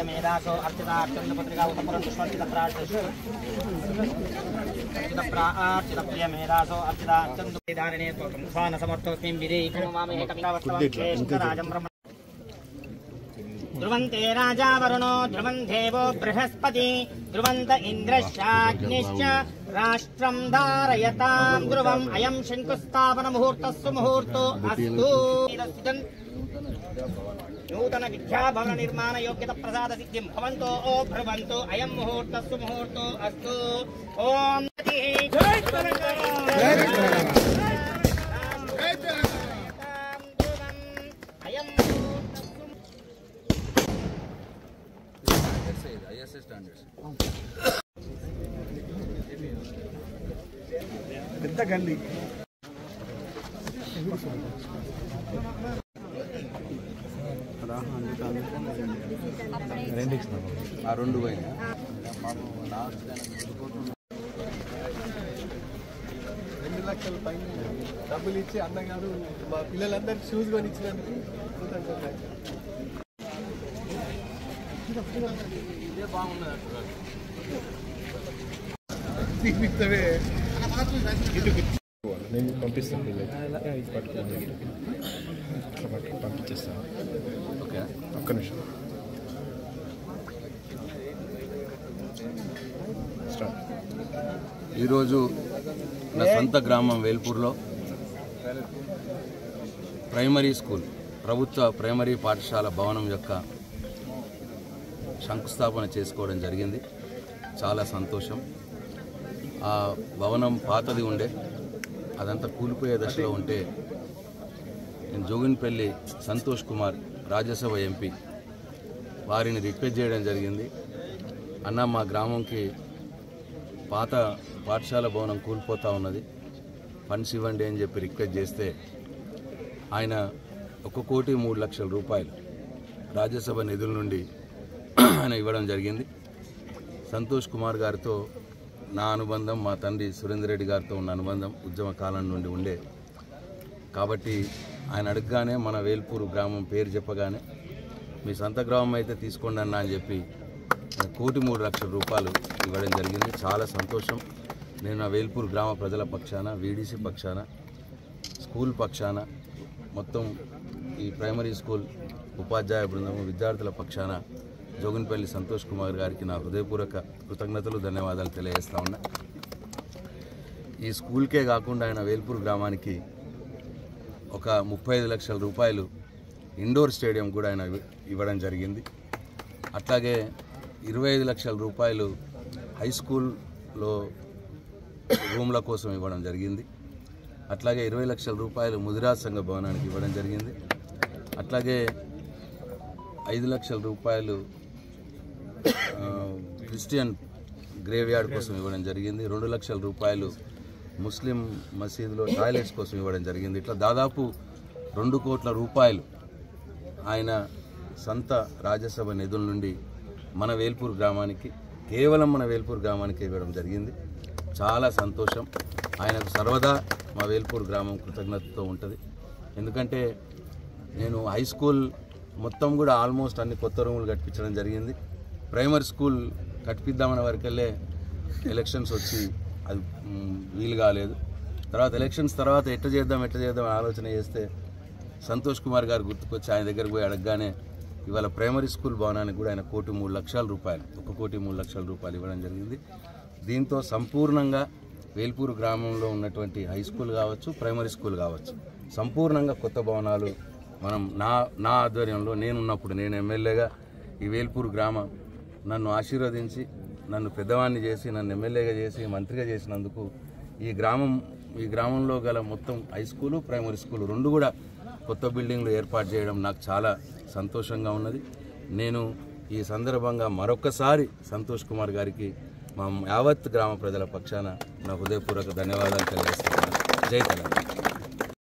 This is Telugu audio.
मेधासो अर्चिता अर्चन पत्रिका उत्तरं पुष्पार्चित प्रार्चित प्रिय मेधासो अर्चिता अर्चन धारणे त्वं स्वान समर्थोस्मिं विदेहि मामे कवितावत्तराजं ब्रह्म ध्रुवन्ते राजा वरुणो ध्रुवं देवो बृहस्पति ध्रुवन्त इन्द्रश्चाग्निश्च राष्ट्रं धारयतां ध्रुवम् अयं शङ्कुस्थापन मुहूर्तस्सु मुहूर्तो अस्तु नूतन विद्याभवन निर्माण योग्यता प्रसाद सिद्धिं भवन्तो ओ भ्रवन्तो अयं मुहूर्तस्सु मुहूर्तो अस्तु ओम जय రెండు పోయినా లక్షల పైన డబ్బులు ఇచ్చి అన్నగారు మా పిల్లలందరికీ షూస్ కొని ఇచ్చినందుకు ఇదే బాగున్నది నేను పంపిస్తాను పంపించేస్తాను. ఓకే, ఒక్క నిమిషం. ఈరోజు నా సొంత గ్రామం వేల్పూర్లో ప్రైమరీ స్కూల్ ప్రభుత్వ ప్రైమరీ పాఠశాల భవనం యొక్క శంకుస్థాపన చేసుకోవడం జరిగింది. చాలా సంతోషం. ఆ భవనం పాతది ఉండే, అదంతా కూలిపోయే దశలో ఉంటే నేను జోగిన్పల్లి సంతోష్ కుమార్ రాజ్యసభ ఎంపీ వారిని రిక్వెస్ట్ చేయడం జరిగింది. అన్న, మా గ్రామంకి పాత పాఠశాల భవనం కూలిపోతూ ఉన్నది, ఫండ్స్ ఇవ్వండి అని చెప్పి రిక్వెస్ట్ చేస్తే ఆయన 1,03,00,000 రూపాయలు రాజ్యసభ నిధుల నుండి ఆయన ఇవ్వడం జరిగింది. సంతోష్ కుమార్ గారితో నా అనుబంధం, మా తండ్రి సురేందర్ రెడ్డి గారితో ఉన్న అనుబంధం ఉద్యమ కాలం నుండి ఉండే కాబట్టి ఆయన అడగగానే మన వేల్పూరు గ్రామం పేరు చెప్పగానే మీ సొంత గ్రామం అయితే తీసుకోండి అన్న అని చెప్పి 1,03,00,000 రూపాయలు ఇవ్వడం జరిగింది. చాలా సంతోషం. నేను నా వేల్పూరు గ్రామ ప్రజల పక్షాన, వీడీసీ పక్షాన, స్కూల్ పక్షాన, మొత్తం ఈ ప్రైమరీ స్కూల్ ఉపాధ్యాయ బృందము, విద్యార్థుల పక్షాన జోగిన్పల్లి సంతోష్ కుమార్ గారికి నా హృదయపూర్వక కృతజ్ఞతలు, ధన్యవాదాలు తెలియజేస్తా ఉన్నా. ఈ స్కూల్కే కాకుండా ఆయన వేల్పూరు గ్రామానికి ఒక 35 లక్షల రూపాయలు ఇండోర్ స్టేడియం కూడా ఆయన ఇవ్వడం జరిగింది. అట్లాగే 25 లక్షల రూపాయలు హై స్కూల్లో రూమ్ల కోసం ఇవ్వడం జరిగింది. అట్లాగే 20 లక్షల రూపాయలు ముదిరాజ్ సంఘ భవనానికి ఇవ్వడం జరిగింది. అట్లాగే 5 లక్షల రూపాయలు క్రిస్టియన్ గ్రేవ్ యార్డ్ కోసం ఇవ్వడం జరిగింది. 2 లక్షల రూపాయలు ముస్లిం మసీదులో టాయిలెట్స్ కోసం ఇవ్వడం జరిగింది. ఇట్లా దాదాపు 2 కోట్ల రూపాయలు ఆయన సొంత రాజ్యసభ నిధుల నుండి మన వేల్పూర్ గ్రామానికి, కేవలం మన వేల్పూర్ గ్రామానికి ఇవ్వడం జరిగింది. చాలా సంతోషం. ఆయనకు సర్వదా మా వేల్పూర్ గ్రామం కృతజ్ఞతతో ఉంటుంది. ఎందుకంటే నేను హై స్కూల్ మొత్తం కూడా ఆల్మోస్ట్ అన్ని కొత్త రూములు కట్టించడం జరిగింది. ప్రైమరీ స్కూల్ కట్టిద్దామనే వరకల్లే ఎలక్షన్స్ వచ్చి అది వీలు కాలేదు. తర్వాత ఎలక్షన్స్ తర్వాత ఎట్లా చేద్దాం ఆలోచన చేస్తే సంతోష్ కుమార్ గారు గుర్తుకొచ్చి ఆయన దగ్గరికి పోయి అడగగానే ఇవాళ ప్రైమరీ స్కూల్ భవనానికి కూడా ఆయన 1,03,00,000 రూపాయలు 1,03,00,000 రూపాయలు ఇవ్వడం జరిగింది. దీంతో సంపూర్ణంగా వేల్పూరు గ్రామంలో ఉన్నటువంటి హై స్కూల్ కావచ్చు, ప్రైమరీ స్కూల్ కావచ్చు, సంపూర్ణంగా కొత్త భవనాలు మనం నా ఆధ్వర్యంలో నేనున్నప్పుడు, నేను ఎమ్మెల్యేగా ఈ వేల్పూరు గ్రామం నన్ను ఆశీర్వదించి నన్ను పెద్దవాడిని చేసి నన్ను ఎమ్మెల్యేగా చేసి మంత్రిగా చేసినందుకు ఈ గ్రామంలో గల మొత్తం హై స్కూలు, ప్రైమరీ స్కూలు రెండు కూడా కొత్త బిల్డింగ్లు ఏర్పాటు చేయడం నాకు చాలా సంతోషంగా ఉన్నది. నేను ఈ సందర్భంగా మరొకసారి సంతోష్ కుమార్ గారికి మా యావత్ గ్రామ ప్రజల పక్షాన నా హృదయపూర్వక ధన్యవాదాలు తెలియజేస్తున్నాను. జై తెలంగాణ.